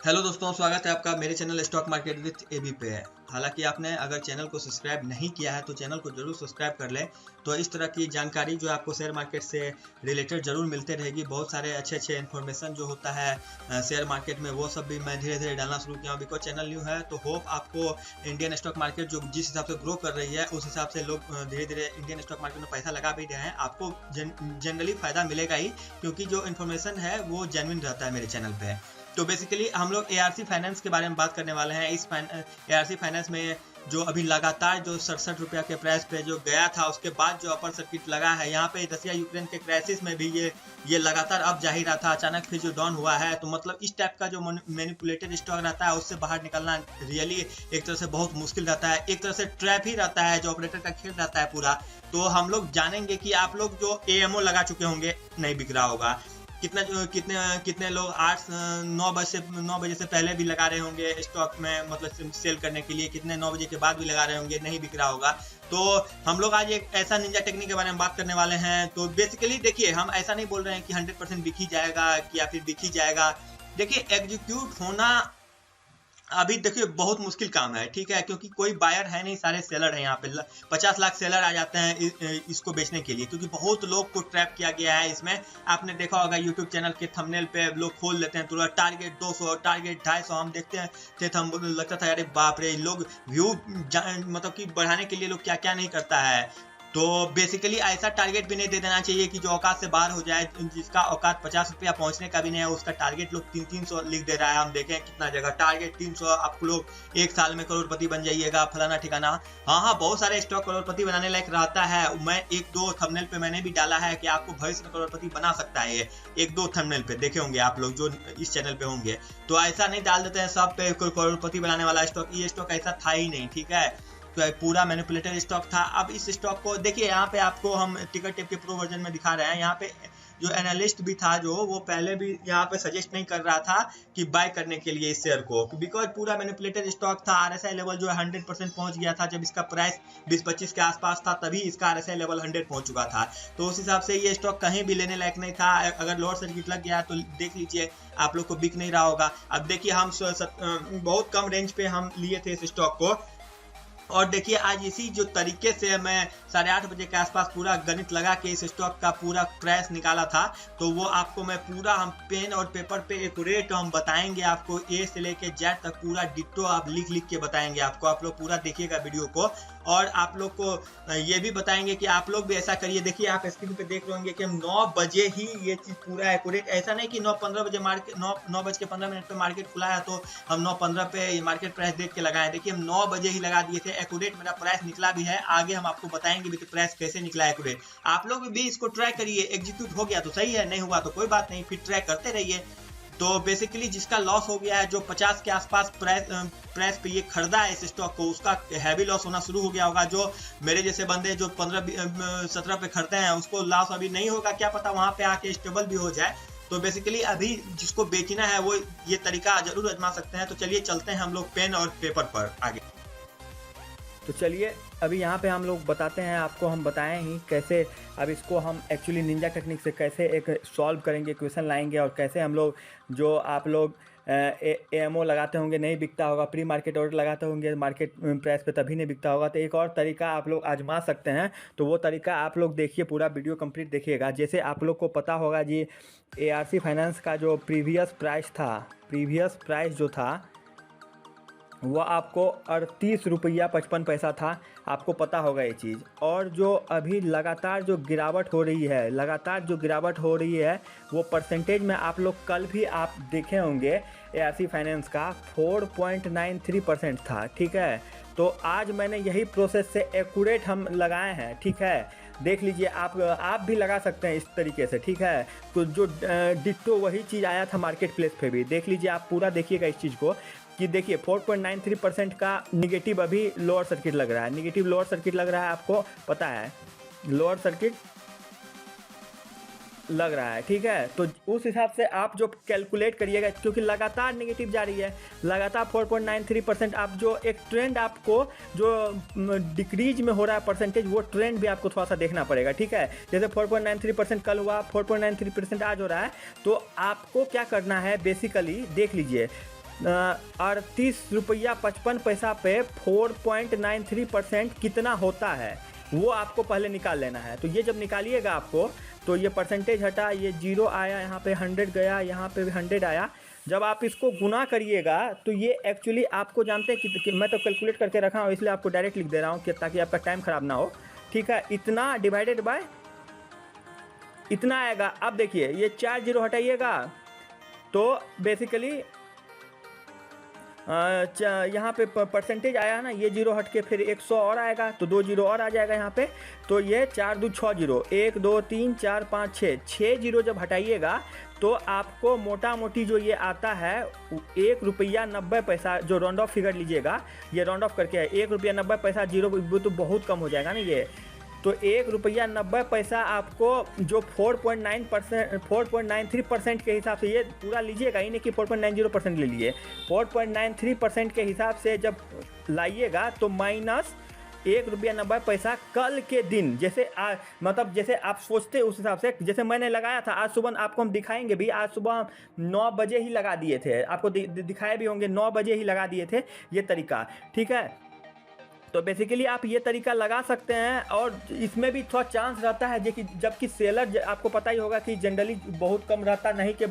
Hello दोस्तों, स्वागत है आपका मेरे channel stock market with AB पे है। हालांकि आपने अगर चैनल को सब्सक्राइब नहीं किया है तो चैनल को जरूर सब्सक्राइब कर लें। तो इस तरह की जानकारी जो आपको शेयर मार्केट से रिलेटेड जरूर मिलते रहेगी। बहुत सारे अच्छे इन्फॉर्मेशन जो होता है शेयर मार्केट में, वो सब भी मैं धीरे धीरे डालना शुरू किया हूँ। बिकॉज चैनल न्यू है तो होप आपको इंडियन स्टॉक मार्केट जो जिस हिसाब से ग्रो कर रही है उस हिसाब से लोग धीरे धीरे इंडियन स्टॉक मार्केट में पैसा लगा भी रहे हैं। आपको जनरली फायदा मिलेगा ही, क्योंकि जो इन्फॉर्मेशन है वो जेन्युइन रहता है मेरे चैनल पे। तो बेसिकली हम लोग एआरसी फाइनेंस के बारे में बात करने वाले हैं। इस एआरसी फाइनेंस में जो अभी लगातार जो 67 रुपया के प्राइस पे जो गया था, उसके बाद जो अपर सर्किट लगा है, यहाँ पे रसिया यूक्रेन के क्राइसिस में भी ये लगातार अप जा ही रहा था। अचानक फिर जो डाउन हुआ है, तो मतलब इस टाइप का जो मैनिपुलेटेड स्टॉक रहता है उससे बाहर निकलना रियली एक तरह से बहुत मुश्किल रहता है। एक तरह से ट्रैप ही रहता है, जो ऑपरेटर का खेल रहता है पूरा। तो हम लोग जानेंगे कि आप लोग जो एएमओ लगा चुके होंगे, नहीं बिक रहा होगा, कितने लोग 8-9 बजे से पहले भी लगा रहे होंगे स्टॉक में, मतलब सेल करने के लिए। कितने 9 बजे के बाद भी लगा रहे होंगे, नहीं बिक रहा होगा। तो हम लोग आज एक ऐसा निंजा टेक्निक के बारे में बात करने वाले हैं। तो बेसिकली देखिए, हम ऐसा नहीं बोल रहे हैं कि 100% बिक ही जाएगा या फिर बिक ही जाएगा। देखिए, एग्जीक्यूट होना अभी देखिए बहुत मुश्किल काम है, ठीक है, क्योंकि कोई बायर है नहीं, सारे सेलर हैं। यहाँ पे 50 लाख सेलर आ जाते हैं इसको बेचने के लिए, क्योंकि बहुत लोग को ट्रैप किया गया है इसमें। आपने देखा होगा यूट्यूब चैनल के थंबनेल पे लोग खोल लेते हैं तुरंत, टारगेट 200, टारगेट 250। हम देखते हैं थे, हम लगता था अरे बाप रे, लोग व्यू मतलब कि बढ़ाने के लिए लोग क्या क्या नहीं करता है। तो बेसिकली ऐसा टारगेट भी नहीं दे देना चाहिए कि जो औकात से बाहर हो जाए। जिसका औकात 50 रुपया पहुंचने का भी नहीं है, उसका टारगेट लोग 300 लिख दे रहा है। हम देखें कितना जगह टारगेट 300, आप लोग एक साल में करोड़पति बन जाइएगा, फलाना ठिकाना। हाँ, बहुत सारे स्टॉक करोड़पति बनाने लायक रहता है। मैं 1-2 थंबनेल पे मैंने भी डाला है कि आपको भविष्य में करोड़पति बना सकता है। ये 1-2 थंबनेल पे देखे होंगे आप लोग जो इस चैनल पे होंगे। तो ऐसा नहीं डाल देते हैं सब पे करोड़पति बनाने वाला स्टॉक। ये स्टॉक ऐसा था ही नहीं, ठीक है, तो पूरा मैनिपुलेटेड स्टॉक था। अब इस स्टॉक को देखिए, यहाँ पे आपको हम टिकर टेप के प्रो वर्जन में दिखा रहे हैं। यहाँ पे जो एनालिस्ट भी था, जो वो पहले भी यहाँ पे सजेस्ट नहीं कर रहा था कि बाय करने के लिए इस शेयर को, बिकॉज पूरा मैनिपुलेटेड स्टॉक था। आरएसआई लेवल जो है 100% पहुंच गया था। जब इसका प्राइस 20-25 के आसपास था, तभी इसका आरएसआई लेवल 100 पहुंच चुका था। तो उस हिसाब से ये स्टॉक कहीं भी लेने लायक नहीं था। अगर लोअर सर्किट लग गया तो देख लीजिए, आप लोग को बिक नहीं रहा होगा। अब देखिए, हम बहुत कम रेंज पे हम लिए थे इस स्टॉक को, और देखिए आज इसी जो तरीके से मैं 8:30 बजे के आसपास पूरा गणित लगा के इस स्टॉक का पूरा क्रैश निकाला था। तो वो आपको मैं पूरा, हम पेन और पेपर पे एक्यूरेट हम बताएंगे आपको, ए से लेके जेड तक पूरा डिट्टो आप लिख के बताएंगे आपको। आप लोग पूरा देखिएगा वीडियो को, और आप लोग को ये भी बताएंगे कि आप लोग भी ऐसा करिए। देखिए, आप स्क्रीन पे देख रहे होंगे कि हम 9 बजे ही ये चीज़ पूरा एक्यूरेट, ऐसा नहीं कि 9:15 बजे मार्केट 9:15 पे मार्केट खुला है तो हम 9:15 पे मार्केट प्राइस देख के लगाए। देखिए, हम 9 बजे ही लगा दिए थे, एक्यूरेट मेरा प्राइस निकला भी है। आगे हम आपको बताएंगे भी कि प्राइस कैसे निकला है एक्यूरेट। आप लोग भी इसको ट्राई करिए। एग्जीक्यूट हो गया तो सही है, नहीं हुआ तो कोई बात नहीं, फिर ट्राई करते रहिए। तो बेसिकली जिसका लॉस हो गया है, जो 50 के आसपास प्राइस पे ये खरीदा है इस स्टॉक को, उसका हैवी लॉस होना शुरू हो गया होगा। जो मेरे जैसे बंदे जो 15-17 पे खरीदते हैं, उसको लॉस अभी नहीं होगा, क्या पता वहां पे आके स्टेबल भी हो जाए। तो बेसिकली अभी जिसको बेचना है वो ये तरीका जरूर आजमा सकते हैं। तो चलिए चलते हैं हम लोग पेन और पेपर पर आगे। तो चलिए अभी यहाँ पे हम लोग बताते हैं आपको, हम बताएं ही कैसे अब इसको हम एक्चुअली निंजा टेक्निक से कैसे एक सॉल्व करेंगे, क्वेश्चन लाएंगे, और कैसे हम लोग जो आप लोग एएमओ लगाते होंगे नहीं बिकता होगा, प्री मार्केट ऑर्डर लगाते होंगे मार्केट प्राइस पे तभी नहीं बिकता होगा। तो एक और तरीका आप लोग आजमा सकते हैं। तो वो तरीका आप लोग देखिए, पूरा वीडियो कंप्लीट देखिएगा। जैसे आप लोग को पता होगा जी, एआरसी फाइनेंस का जो प्रीवियस प्राइस जो था वो आपको 38 रुपया 55 पैसा था, आपको पता होगा ये चीज़। और जो अभी लगातार जो गिरावट हो रही है वो परसेंटेज में आप लोग कल भी आप देखे होंगे, एआरसी फाइनेंस का 4.93% था, ठीक है। तो आज मैंने यही प्रोसेस से एक्यूरेट हम लगाए हैं, ठीक है। देख लीजिए, आप भी लगा सकते हैं इस तरीके से, ठीक है। तो जो डिट्टो वही चीज़ आया था मार्केट प्लेस पे भी। देख लीजिए, आप पूरा देखिएगा इस चीज़ को कि देखिए 4.93% का निगेटिव अभी लोअर सर्किट लग रहा है। निगेटिव लोअर सर्किट लग रहा है, आपको पता है लोअर सर्किट लग रहा है, ठीक है। तो उस हिसाब से आप जो कैलकुलेट करिएगा, क्योंकि लगातार नेगेटिव जा रही है, लगातार 4.93%। आप जो एक ट्रेंड आपको जो डिक्रीज में हो रहा है परसेंटेज, वो ट्रेंड भी आपको थोड़ा सा देखना पड़ेगा, ठीक है। जैसे 4.93% कल हुआ, 4.93% आज हो रहा है। तो आपको क्या करना है, बेसिकली देख लीजिए, ₹38.55 पे 4.93% कितना होता है वो आपको पहले निकाल लेना है। तो ये जब निकालिएगा आपको, तो ये परसेंटेज हटा, ये 0 आया, यहाँ पे 100 गया, यहाँ पे भी 100 आया। जब आप इसको गुना करिएगा तो ये एक्चुअली आपको जानते हैं कि मैं तो कैलकुलेट करके रखा हूँ, इसलिए आपको डायरेक्ट लिख दे रहा हूँ कि ताकि आपका टाइम ख़राब ना हो। ठीक है, इतना डिवाइडेड बाय इतना आएगा। अब देखिए ये 4 0 हटाइएगा तो बेसिकली यहाँ पे परसेंटेज आया ना, ये 0 हट के फिर 100 और आएगा, तो 2 0 और आ जाएगा यहाँ पे। तो ये 4 2 6 0, 1 2 3 4 5 6 0 जब हटाइएगा तो आपको मोटा मोटी जो ये आता है ₹1.90, जो राउंड ऑफ फिगर लीजिएगा, ये राउंड ऑफ करके है ₹1.90, 0 तो बहुत कम हो जाएगा ना ये। तो ₹1.90 आपको जो 4.93% के हिसाब से, ये पूरा लीजिएगा, ही नहीं कि 4.90% ले लिए, 4.93% के हिसाब से जब लाइएगा तो माइनस ₹1.90 कल के दिन, जैसे मतलब जैसे आप सोचते उस हिसाब से, जैसे मैंने लगाया था आज सुबह, आपको हम दिखाएंगे भी, आज सुबह 9 बजे ही लगा दिए थे, आपको दिखाए भी होंगे, 9 बजे ही लगा दिए थे ये तरीका। ठीक है, तो बेसिकली आप ये तरीका लगा सकते हैं, और इसमें भी थोड़ा चांस रहता है जबकि सेलर आपको पता ही होगा कि जनरली बहुत कम रहता, नहीं के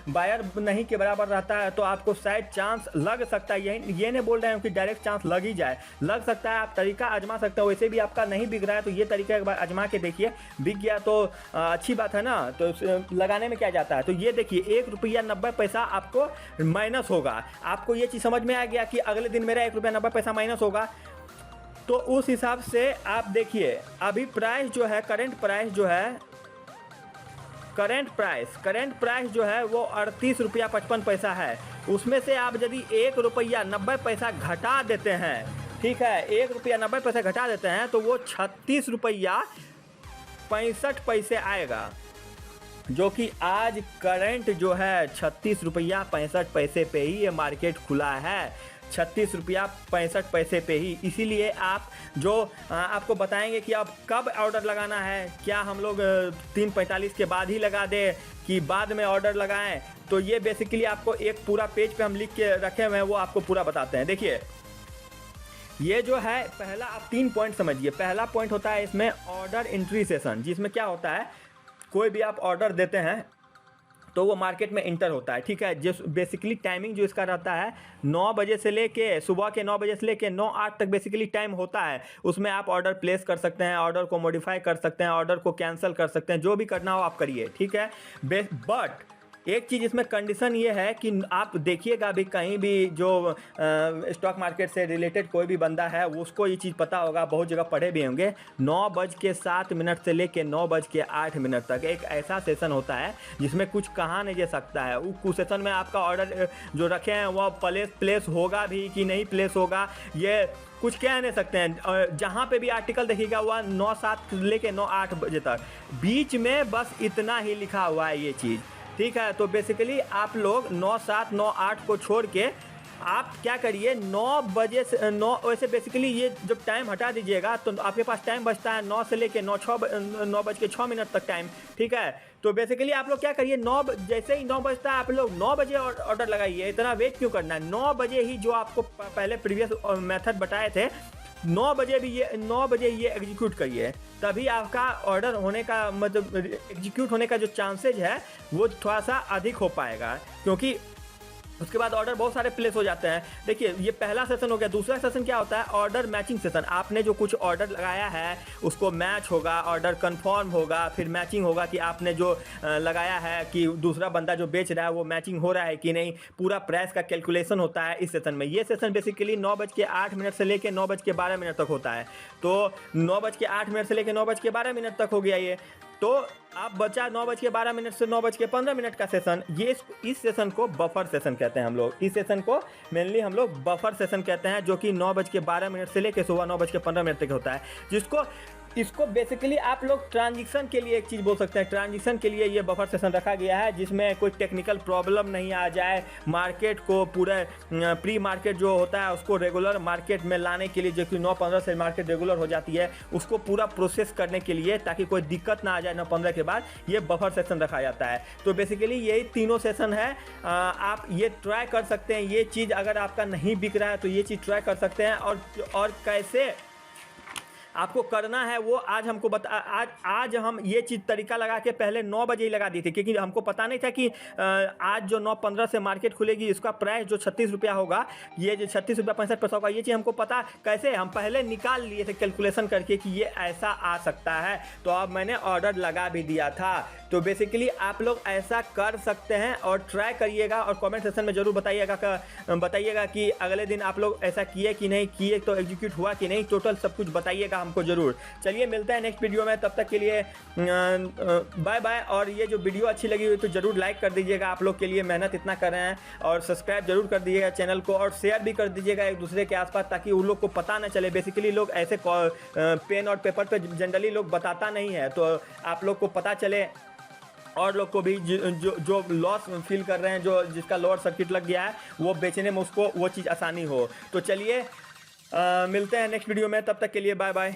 बायर नहीं के बराबर रहता है, तो आपको शायद चांस लग सकता है। ये नहीं बोल रहे हैं कि डायरेक्ट चांस लग ही जाए, लग सकता है, आप तरीका आजमा सकते हो। वैसे भी आपका नहीं बिक रहा है तो ये तरीका एक बार आजमा के देखिए, बिक गया तो अच्छी बात है ना, तो लगाने में क्या जाता है। तो ये देखिए ₹1.90 आपको माइनस होगा। आपको ये चीज़ समझ में आ गया कि अगले दिन मेरा ₹1.90 माइनस होगा। तो उस हिसाब से आप देखिए, अभी प्राइस जो है, करंट प्राइस जो है वो ₹38.55 है। उसमें से आप यदि ₹1.90 घटा देते हैं, ठीक है, ₹1.90 घटा देते हैं तो वो ₹36.65 आएगा, जो कि आज करंट जो है ₹36.65 पे ही ये मार्केट खुला है, ₹36.65 पे ही। इसीलिए आप जो आपको बताएंगे कि अब कब ऑर्डर लगाना है, क्या हम लोग 3:45 के बाद ही लगा दें कि बाद में ऑर्डर लगाएं, तो ये बेसिकली आपको एक पूरा पेज पे हम लिख के रखे हुए हैं, वो आपको पूरा बताते हैं। देखिए ये जो है पहला, आप 3 पॉइंट समझिए। पहला पॉइंट होता है इसमें ऑर्डर एंट्री सेशन, जिसमें क्या होता है, कोई भी आप ऑर्डर देते हैं तो वो मार्केट में इंटर होता है। ठीक है, जिस बेसिकली टाइमिंग जो इसका रहता है 9 बजे से लेके, सुबह के 9 बजे से लेके 9-8 तक बेसिकली टाइम होता है। उसमें आप ऑर्डर प्लेस कर सकते हैं, ऑर्डर को मॉडिफाई कर सकते हैं, ऑर्डर को कैंसिल कर सकते हैं, जो भी करना हो आप करिए। ठीक है, बट एक चीज़ इसमें कंडीशन ये है कि आप देखिएगा भी, कहीं भी जो स्टॉक मार्केट से रिलेटेड कोई भी बंदा है उसको ये चीज़ पता होगा, बहुत जगह पढ़े भी होंगे, 9:07 से लेके 9:08 तक एक ऐसा सेशन होता है जिसमें कुछ कहा नहीं जा सकता है। उस सेशन में आपका ऑर्डर जो रखे हैं वो प्लेस होगा भी कि नहीं प्लेस होगा, ये कुछ कह नहीं सकते हैं। जहाँ पे भी आर्टिकल देखिएगा वह 9:07 से लेके 9:08 बजे तक, बीच में बस इतना ही लिखा हुआ है ये चीज़। ठीक है, तो बेसिकली आप लोग 9:07 9:08 को छोड़ के आप क्या करिए, 9 बजे से 9, वैसे बेसिकली ये जब टाइम हटा दीजिएगा तो आपके पास टाइम बचता है 9 से लेके 9:06 तक टाइम। ठीक है, तो बेसिकली आप लोग क्या करिए, जैसे ही 9 बजता है आप लोग 9 बजे ऑर्डर लगाइए। इतना वेट क्यों करना है, 9 बजे ही जो आपको पहले प्रीवियस मेथड बताए थे 9 बजे ये एग्जीक्यूट करिए, तभी आपका ऑर्डर होने का मतलब एग्जीक्यूट होने का जो चांसेज है वो थोड़ा सा अधिक हो पाएगा, क्योंकि उसके बाद ऑर्डर बहुत सारे प्लेस हो जाते हैं। देखिए ये पहला सेशन हो गया। दूसरा सेशन क्या होता है, ऑर्डर मैचिंग सेशन। आपने जो कुछ ऑर्डर लगाया है उसको मैच होगा, ऑर्डर कंफर्म होगा, फिर मैचिंग होगा कि आपने जो लगाया है कि दूसरा बंदा जो बेच रहा है वो मैचिंग हो रहा है कि नहीं, पूरा प्राइस का कैलकुलेशन होता है इस सेशन में। ये सेशन बेसिकली 9:08 से लेकर 9:12 तक होता है। तो 9:08 से लेकर 9:12 तक हो गया ये। तो आप बचा 9:12 से 9:15 का सेशन। ये इस सेशन को बफर सेशन कहते हैं हम लोग। इस सेशन को मेनली हम लोग बफर सेशन कहते हैं, जो कि 9:12 से लेकर सुबह 9:15 तक होता है, जिसको इसको बेसिकली आप लोग ट्रांजिशन के लिए एक चीज़ बोल सकते हैं, ट्रांजिशन के लिए ये बफर सेशन रखा गया है जिसमें कोई टेक्निकल प्रॉब्लम नहीं आ जाए, मार्केट को पूरा प्री मार्केट जो होता है उसको रेगुलर मार्केट में लाने के लिए, जो कि 9-15 से मार्केट रेगुलर हो जाती है, उसको पूरा प्रोसेस करने के लिए ताकि कोई दिक्कत ना आ जाए 9-15 के बाद, ये बफर सेशन रखा जाता है। तो बेसिकली यही तीनों सेशन है, आप ये ट्राई कर सकते हैं। ये चीज़ अगर आपका नहीं बिक रहा है तो ये चीज़ ट्राई कर सकते हैं। और कैसे आपको करना है वो आज हमको आज हम ये चीज़ तरीका लगा के पहले 9 बजे ही लगा दी थी, क्योंकि हमको पता नहीं था कि आज जो 9:15 से मार्केट खुलेगी इसका प्राइस जो 36 रुपया होगा, ये जो 36 रुपया 65 पैसा होगा, ये चीज़ हमको पता कैसे, हम पहले निकाल लिए थे कैलकुलेशन करके कि ये ऐसा आ सकता है, तो अब मैंने ऑर्डर लगा भी दिया था। तो बेसिकली आप लोग ऐसा कर सकते हैं और ट्राई करिएगा और कमेंट सेक्शन में ज़रूर बताइएगा कि अगले दिन आप लोग ऐसा किए कि नहीं किए, तो एग्जीक्यूट हुआ कि नहीं, टोटल सब कुछ बताइएगा हमको ज़रूर। चलिए मिलते हैं नेक्स्ट वीडियो में, तब तक के लिए बाय बाय। और ये जो वीडियो अच्छी लगी हुई तो ज़रूर लाइक कर दीजिएगा, आप लोग के लिए मेहनत इतना कर रहे हैं, और सब्सक्राइब जरूर कर दीजिएगा चैनल को, और शेयर भी कर दीजिएगा एक दूसरे के आसपास, ताकि उन लोग को पता ना चले। बेसिकली लोग ऐसे पेन और पेपर पे जनरली लोग बताता नहीं है, तो आप लोग को पता चले और लोग को भी जो लॉस फील कर रहे हैं, जो जिसका लोअर सर्किट लग गया है, वो बेचने में उसको वो चीज़ आसानी हो। तो चलिए मिलते हैं नेक्स्ट वीडियो में, तब तक के लिए बाय बाय।